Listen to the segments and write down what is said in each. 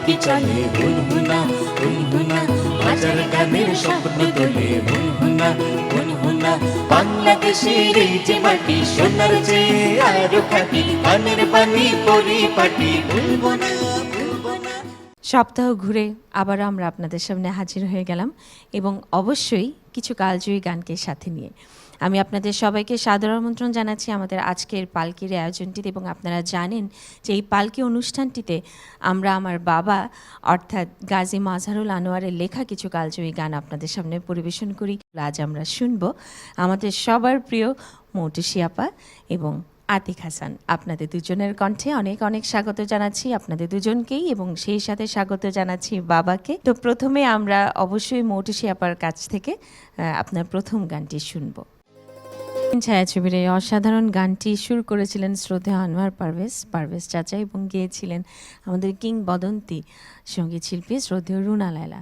পাখি চলে হুনহুনা হুনহুনা, হাজার গানের স্বপ্ন তোলে হুনহুনা হুনহুনা। বাংলাদেশের এই যে মাটি সোনার চেয়ে আরো খাঁটি, গানের পানি পরিপাটি ভুলবো না ভুলবো না। সপ্তাহ ঘুরে আবার আমরা আপনাদের সামনে হাজির হয়ে গেলাম এবং অবশ্যই কিছু কালজয়ী গানকে সাথে নিয়ে। আমি আপনাদের সবাইকে সাদর আমন্ত্রণ জানাচ্ছি আমাদের আজকের পালকির আয়োজনটিতে। এবং আপনারা জানেন যে এই পালকি অনুষ্ঠানটিতে আমরা আমার বাবা অর্থাৎ গাজী মাজহারুল আনোয়ারের লেখা কিছু কালজয়ী গান আপনাদের সামনে পরিবেশন করি। আজ আমরা শুনব আমাদের সবার প্রিয় মৌটুসী আপা এবং আতিক হাসান। আপনাদের দুজনের কণ্ঠে অনেক অনেক স্বাগত জানাচ্ছি আপনাদের দুজনকেই, এবং সেই সাথে স্বাগত জানাচ্ছি বাবাকে। তো প্রথমে আমরা অবশ্যই মৌটুসী আপার কাছ থেকে আপনার প্রথম গানটি শুনব। ছায়াছবির এই অসাধারণ গানটি সুর করেছিলেন শ্রদ্ধেয় আনোয়ার পারভেজ চাচা, এবং গেয়েছিলেন আমাদের কিংবদন্তি সঙ্গীত শিল্পী শ্রদ্ধেয় রুনা লায়লা।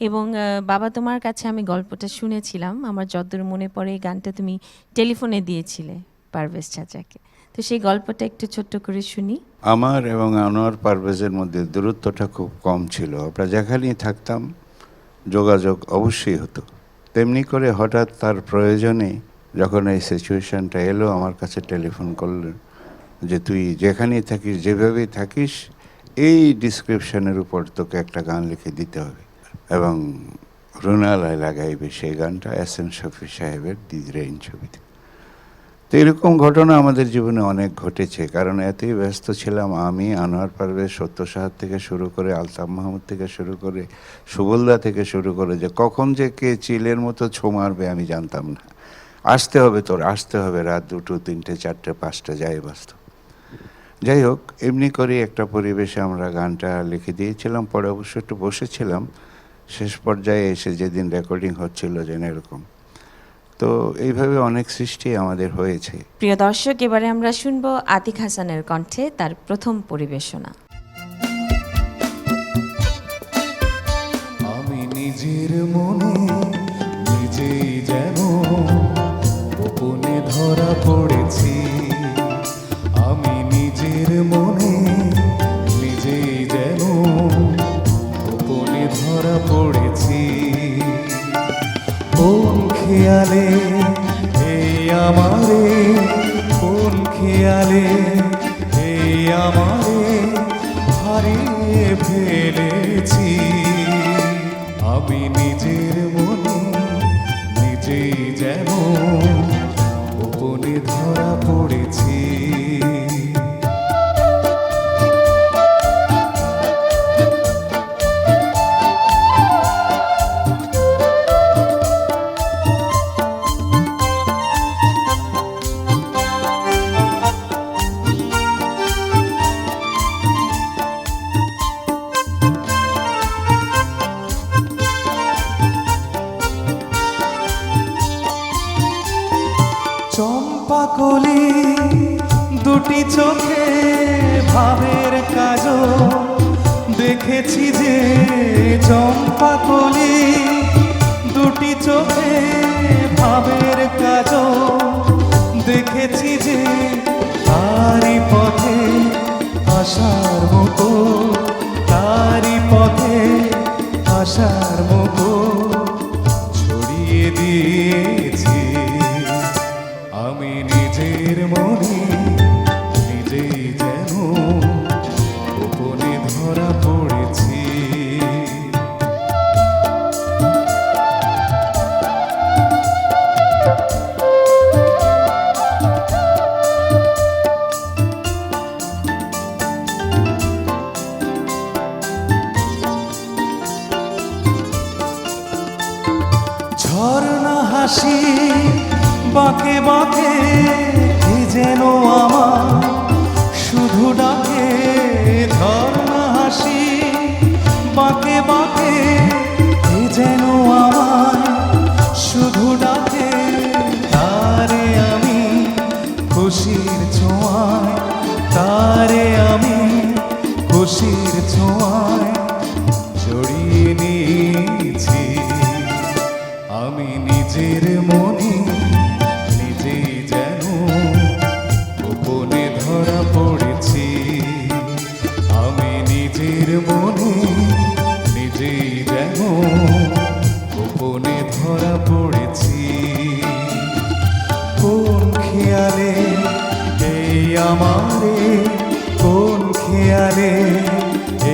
এবং বাবা, তোমার কাছে আমি গল্পটা শুনেছিলাম, আমার যতদূর মনে পড়ে এই গানটা তুমি টেলিফোনে দিয়েছিলে পারভেজ চাচাকে। তো সেই গল্পটা একটু ছোট্ট করে শুনি। আমার এবং আনোয়ার পারভেজের মধ্যে দূরত্বটা খুব কম ছিল। আমরা যেখানেই থাকতাম যোগাযোগ অবশ্যই হতো। তেমনি করে হঠাৎ তার প্রয়োজনে যখন এই সিচুয়েশানটা এলো, আমার কাছে টেলিফোন করলেন যে তুই যেখানেই থাকিস, যেভাবেই থাকিস, এই ডিসক্রিপশনের উপর তোকে একটা গান লিখে দিতে হবে, এবং রুনা লায়লা গাইবে সেই গানটা এস.এন. শফি সাহেবের দিদিরাইন ছবিতে। তো এরকম ঘটনা আমাদের জীবনে অনেক ঘটেছে, কারণ এতই ব্যস্ত ছিলাম আমি, আনোয়ার পারভেজ, সত্য সাহার থেকে শুরু করে আলতাফ মাহমুদ থেকে শুরু করে সুবলদা থেকে শুরু করে, যে কখন যে কে চিলের মতো ছো মারবে আমি জানতাম না। আসতে হবে তোর, আসতে হবে, রাত 2, 3, 4, 5 যাই বাস্তব। যাই হোক, এমনি করে একটা পরিবেশে আমরা গানটা লিখে দিয়েছিলাম। পরে অবশ্য একটু বসেছিলাম, শেষ পর্যায়ে এসে যেদিন রেকর্ডিং হচ্ছিল যেন এরকম। তো এইভাবে অনেক সৃষ্টি আমাদের হয়েছে। প্রিয় দর্শক, এবারে আমরা শুনব আতিক হাসানের কণ্ঠে তার প্রথম পরিবেশনা। আমি নিজের মনে নিজেই যেন গোপনে ধরা পড়েছি। আমি নিজের মনে নিজেই যেন গোপনে ধরা পড়েছি। কোন খেয়ালে এই আমারে, কোন খেয়ালে এই আমারে হারিয়ে ফেলেছি। আমি নিজের মনে নিজেই যেন গোপনে ধরা পড়েছি। চম্পাকলি দুটি চোখে ভাবের কাজল দেখেছি যে, চম্পাকলি দুটি চোখে ভাবের কাজল দেখেছি যে, তারি পথে আসার মতো, তারি পথে আসার মতো ছড়িয়ে দিয়েছি। আমি নিজের মনে নিজেই যেন গোপনে ধরা পড়েছি। ঝর্ণা হাসি বাঁকে বাঁকে কি যেন আমার শুধু ডাকে। ঝর্ণা হাসি বাঁকে বাঁকে কি যেন আমার শুধু ডাকে। তারে আমি খুশির ছোঁয়ায়, তারে আমি খুশির ছোঁয়ায় জড়িয়ে নিয়েছি। আমি নিজের মনে নিজেই যেন গোপনে ধরা পড়েছি। আমি গোপনে ধরা পড়েছি। কোন খেয়ালে এই আমারে, কোন খেয়ালে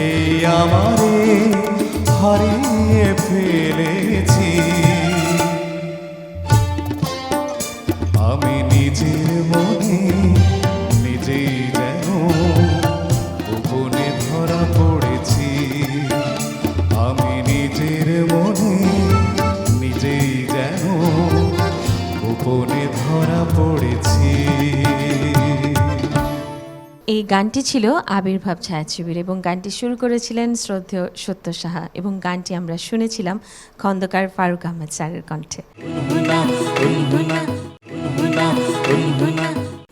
এই আমারে হারিয়ে ফেলেছি। আমি নিজের মনে নিজেই যেন গোপনে ধরা পড়েছি। আমি নিজের মনে নিজেই যেন গোপনে ধরা পড়েছি। এই গানটি ছিল আবির্ভাব ছায়াছবির এবং গানটি শুরু করেছিলেন শ্রদ্ধেয় সত্য সাহা এবং গানটি আমরা শুনেছিলাম খন্দকার ফারুক আহমেদ স্যারের কণ্ঠে।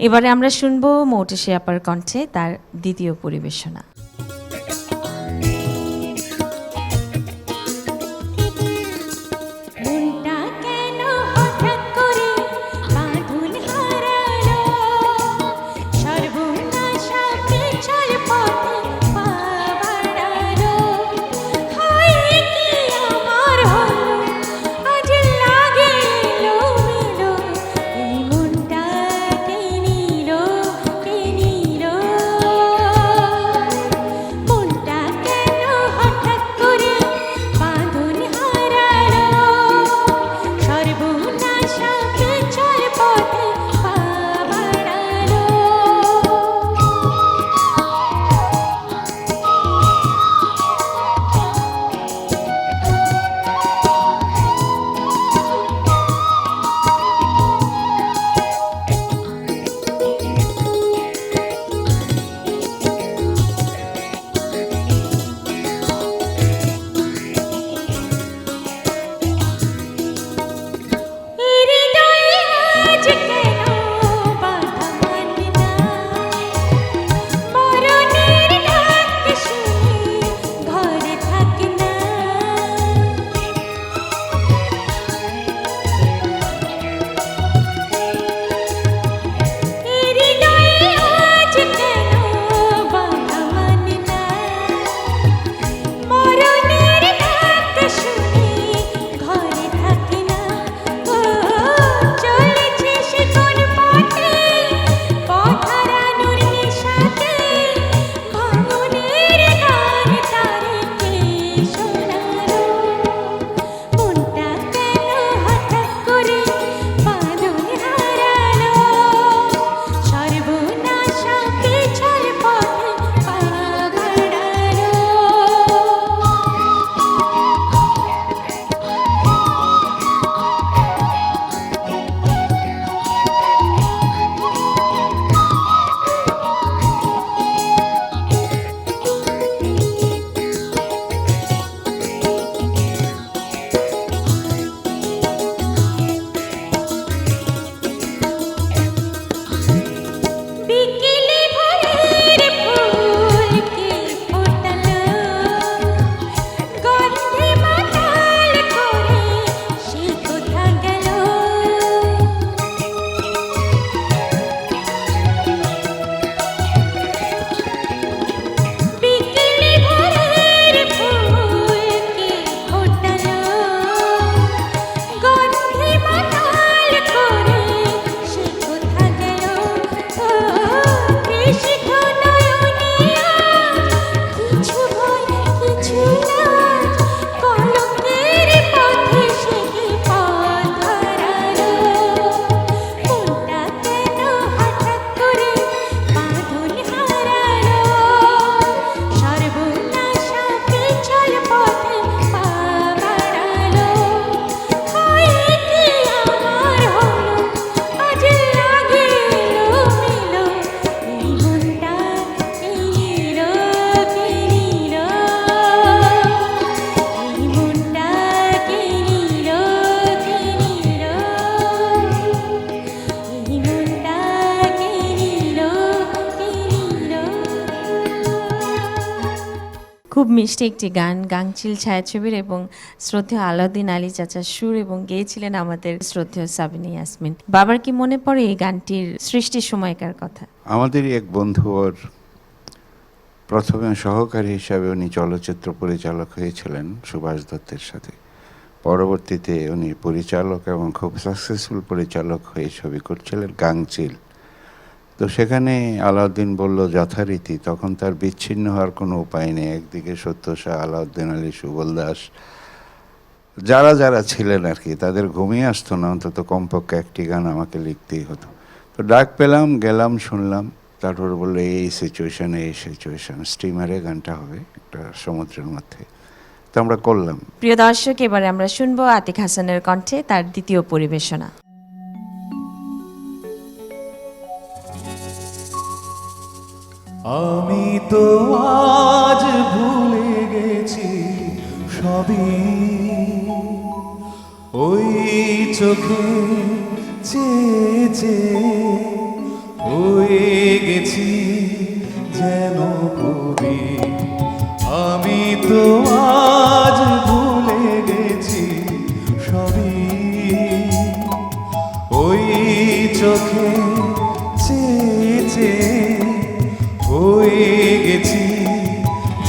এবারে আমরা শুনবো মৌটুসী আপার কণ্ঠে তার দ্বিতীয় পরিবেশনা। খুব মিষ্টি একটি গান, গাংচিল ছায়াছবির এবং শ্রদ্ধেয় আলাউদ্দিন আলী চাচার সুর এবং গেয়েছিলেন আমাদের শ্রদ্ধেয় সাবিনা ইয়াসমিন। বাবার কি মনে পড়ে এই গানটির সৃষ্টির সময়কার কথা? আমাদেরই এক বন্ধু ওর প্রথমে সহকারী হিসাবে উনি চলচ্চিত্র পরিচালক হয়েছিলেন সুভাষ দত্তের সাথে। পরবর্তীতে উনি পরিচালক এবং খুব সাকসেসফুল পরিচালক হয়ে ছবি করছিলেন গাংচিল। তো সেখানে আলাউদ্দিন বলল যথারীতি, তখন তার বিচ্ছিন্ন হওয়ার কোনো উপায় নেই। একদিকে সত্য শাহ, আলাউদ্দিন আলী, সুবল দাস, যারা যারা ছিলেন আর কি, তাদের ঘুমিয়ে আসতো না, অন্তত কমপক্ষে একটি গান আমাকে লিখতেই হতো। তো ডাক পেলাম, গেলাম, শুনলাম, তারপর বললো এই সিচুয়েশন স্টিমারে গানটা হবে একটা সমুদ্রের মধ্যে। তো আমরা করলাম। প্রিয় দর্শক, এবারে আমরা শুনবো আতিক হাসানের কণ্ঠে তার দ্বিতীয় পরিবেশনা। আমি তো আজ ভুলে গেছি সবই, ওই চোখে চেয়ে চেয়ে হয়ে গেছি যেন কবি। আমি তো আজ ভুলে গেছি সবই, ওই চোখে চেয়ে চেয়ে হয়ে গেছি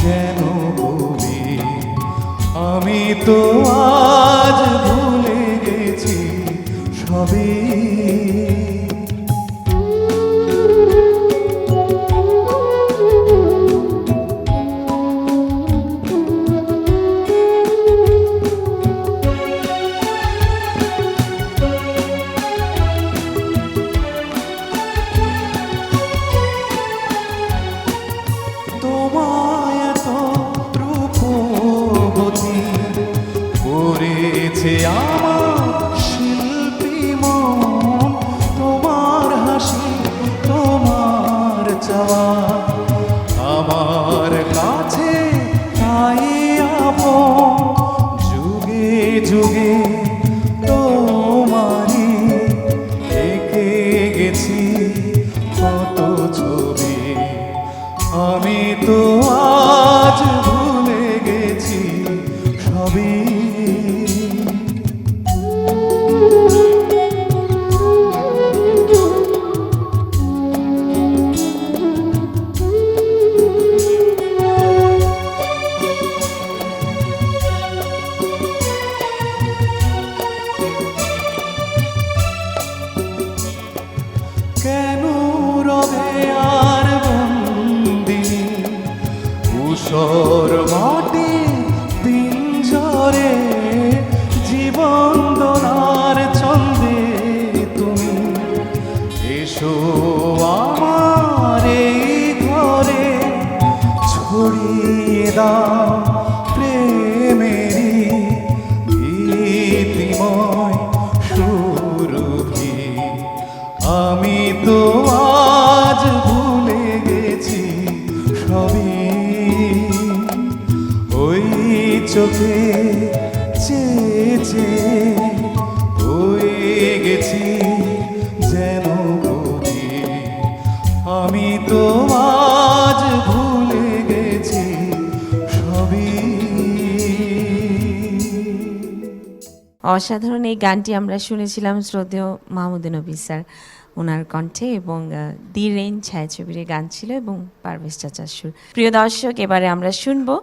যেন কবি। আমি তো আজ ভুলে গেছি সবই। তোমায় এত রূপবতী করেছে আমার শিল্পী মন। তোমার হাসি, তোমার চাওয়া আমার কাছে তাই আপন। যুগে যুগে তোমারই এঁকে গেছি কত ছবি। আমি তো আজ ভুলে গেছি সবই। কেন রবে আর বন্দিনী উষর মাটি পিঞ্জরে, জীবন দোলার ছন্দে তুমি এসো আমার এই ঘরে। ছড়িয়ে দাও প্রেমেরই গীতিময় সুরভি। আমি তো আজ ভুলে গেছি সবই, ওই চোখে চেয়ে চেয়ে হয়ে গেছি যেন কবি। আমি তো আজ ভুলে গেছি সবই। অসাধারণ এই গানটি আমরা শুনেছিলাম শ্রদ্ধেয় মাহমুদুর নবী স্যার ওনার কণ্ঠে, এবং দি রেইন ছায়াছবির গান ছিল এবং পারভেজ চাচার সুর। প্রিয় দর্শক, এবারে আমরা শুনবো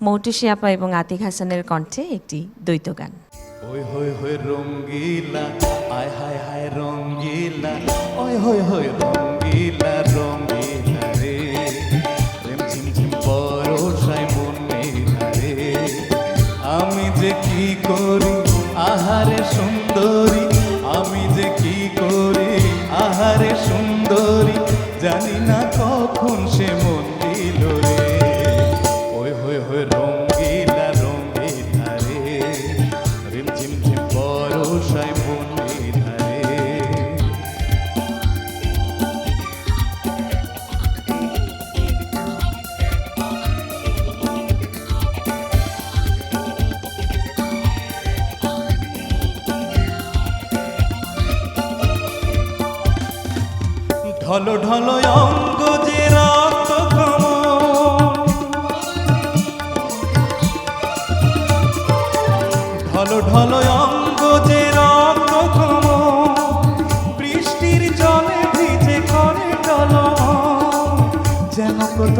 মৌটুসী আপা এবং আতিক হাসানের কণ্ঠে একটি দ্বৈত গান। ওই হই হই রঙ্গিলা, আয় হায় হায় রঙ্গিলা, ওই হই হই রঙ্গিলা রঙ্গিলা রে। রিম ঝিম ঝিম বরষায় মন মেঘা রে। আমি যে কি করি আহারে সুন্দরী, আমি যে কি করি আহারে সুন্দরী, জানি না কখন সে মন দিল রে। ওই হই হই রঙ্গিলা রঙ্গিলা রে। রিম ঝিম ঝিম বরষায় মন মেঘা রে। ঢলো ঢলো অঙ্গ যে রক্ত কমল, ঢলো ঢলো অঙ্গ যে রক্ত কমল, বৃষ্টির জলে ভিজে করে টলমল, যেন কত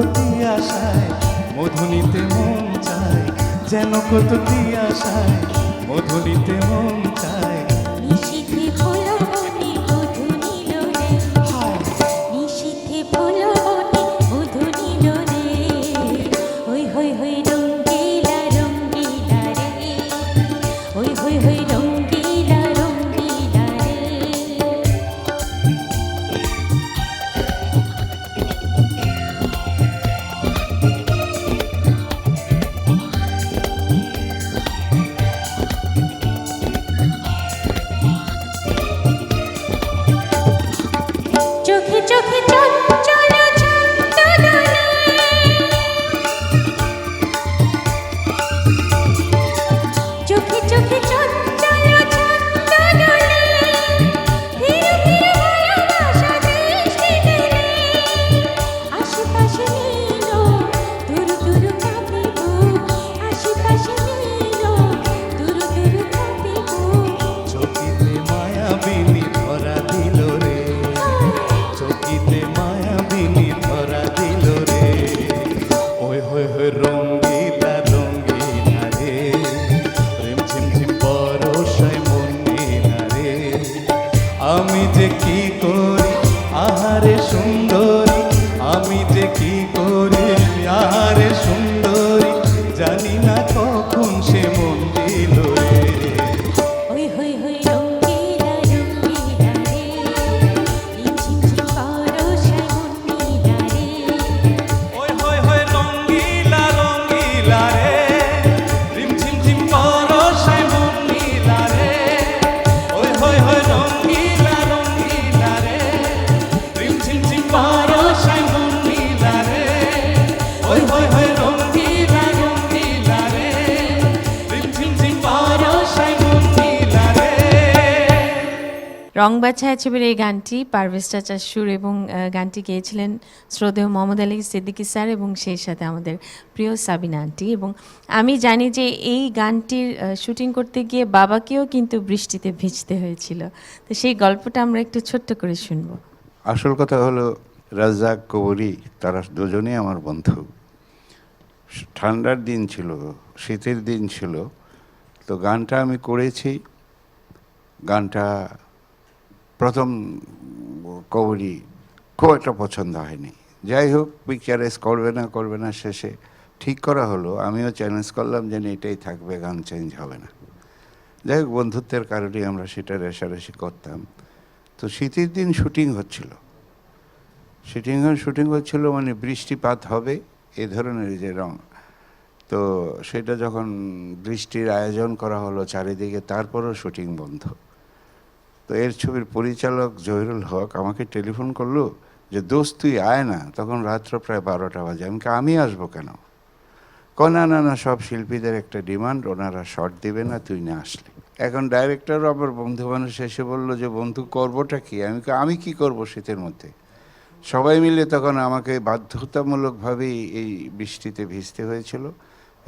আশায় মধুনিতে মন চায়, যেন কত কি আশায় মধুনিতে মন চায়। নিশীথে ফুলো বনে মধু নিল রে, নিশীথে ফুলো বনে মধু নিল রে। ওই হই হই রঙ্গিলা রঙ্গিলা রে, ওই হই হই রঙ্গিলা রঙ্গিলা রে। চোখে চোখে চঞ্চল ছন্দ দোলে, চোখে চোখে চঞ্চল ছন্দ দোলে, ধীরে ধীরে ভালোবাসা দৃষ্টি দিলে। আশেপাশে নীল দূর দূর কাঁপে বুক, আশেপাশে নীল দূর দূর কাঁপে বুক। চকিতে মায়াবিনী ধরা দিল রে, চকিতে মায়াবিনী ধরা দিল রে। ওই হই হই রঙ্গিলা রঙ্গিলা রে, প্রেম ঝিমঝিম পরশায় মন নীলা রে। আমি যে কি করি আহারে সুন্দরী, আমি যে কি করি আহারে সুন্দরী, জানি না কখন সে মন দিল রে। ওই হই হই রঙ্গিলা রঙ্গিলা রে, ঝিমঝিম পরশায় মন নীলা রে। ওই হই হই রঙ্গিলা রঙ্গিলা রে, রিম ঝিম ঝিম পরশায় মন নীলা রে। ওই হই হই রঙ্গিলা রঙ্গিলা রে, রিম ঝিম ঝিম পরশায় মন নীলা রে। ওই হই হই রঙ্গিলা রঙ্গিলা রে, রিম ঝিম ঝিম পরশায় মন নীলা রে। রং বা ছায়াছবির এই গানটি পারভেজ চাচার সুর এবং গানটি গেয়েছিলেন শ্রদ্ধেয় মোহাম্মদ আলী সিদ্দিকী স্যার এবং সেই সাথে আমাদের প্রিয় সাবিনা আন্টি। এবং আমি জানি যে এই গানটির শুটিং করতে গিয়ে বাবাকেও কিন্তু বৃষ্টিতে ভিজতে হয়েছিল, তো সেই গল্পটা আমরা একটু ছোট্ট করে শুনবো। আসল কথা হলো রাজ্জাক কবরী তারা দুজনেই আমার বন্ধু। ঠান্ডার দিন ছিল, শীতের দিন ছিল, তো গানটা আমি করেছি। গানটা প্রথম কবরী খুব একটা পছন্দ হয়নি। যাই হোক, পিকচারাইজ করবে না, শেষে ঠিক করা হলো, আমিও চ্যালেঞ্জ করলাম যে এটাই থাকবে, গান চেঞ্জ হবে না। যাই হোক, বন্ধুত্বের কারণেই আমরা সেটা রেশারেশি করতাম। তো শীতের দিন শুটিং হচ্ছিল মানে বৃষ্টিপাত হবে এ ধরনের যে রং। তো সেটা যখন বৃষ্টির আয়োজন করা হলো চারিদিকে, তারপরও শুটিং বন্ধ। তো এর ছবির পরিচালক জহিরুল হক আমাকে টেলিফোন করলো যে দোস্ত তুই আয় না। তখন রাত্র প্রায় 12টা বাজে। আমি আসবো কেন? না, সব শিল্পীদের একটা ডিমান্ড, ওনারা শর্ট দেবে না তুই না আসলে। এখন ডাইরেক্টরও আবার বন্ধু মানুষ এসে বললো যে বন্ধু করবোটা কি? আমি কি করব শীতের মধ্যে? সবাই মিলে তখন আমাকে বাধ্যতামূলকভাবেই এই বৃষ্টিতে ভিজতে হয়েছিল।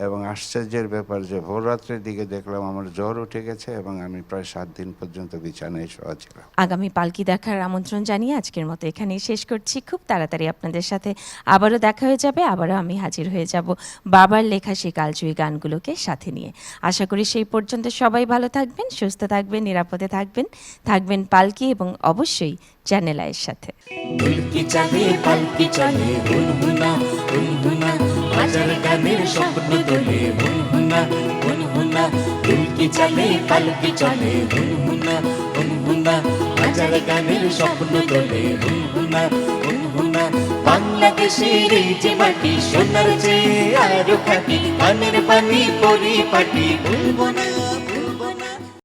এবং আশ্চর্যের ব্যাপার যে ভোররাত্রের দিকে দেখলাম আমার জ্বর উঠে গেছে এবং আমি প্রায় 7 দিন পর্যন্ত বিছানায় শোয়া ছিলাম। আগামী পালকি দেখার আমন্ত্রণ জানিয়ে আজকের মতো এখানেই শেষ করছি। খুব তাড়াতাড়ি আপনাদের সাথে আবারও দেখা হয়ে যাবে, আবারও আমি হাজির হয়ে যাব বাবার লেখা সেই কালজয়ী গানগুলোকে সাথে নিয়ে। আশা করি সেই পর্যন্ত সবাই ভালো থাকবেন, সুস্থ থাকবেন, নিরাপদে থাকবেন পালকি এবং অবশ্যই চ্যানেল আইয়ের সাথে। ঢুলকি চালে পালকি চলে হুনহুনা হুনহুনা, হাজার গানের স্বপ্ন তোলে হুনহুনা হুনহুনা। ঢুলকি চালে পালকি চলে হুনহুনা হুনহুনা, হাজার গানের স্বপ্ন তোলে হুনহুনা হুনহুনা। বাংলাদেশের এই যে মাটি সোনার চেয়ে আরো খাঁটি, পানের পানি পরিপাটি ভুলবো না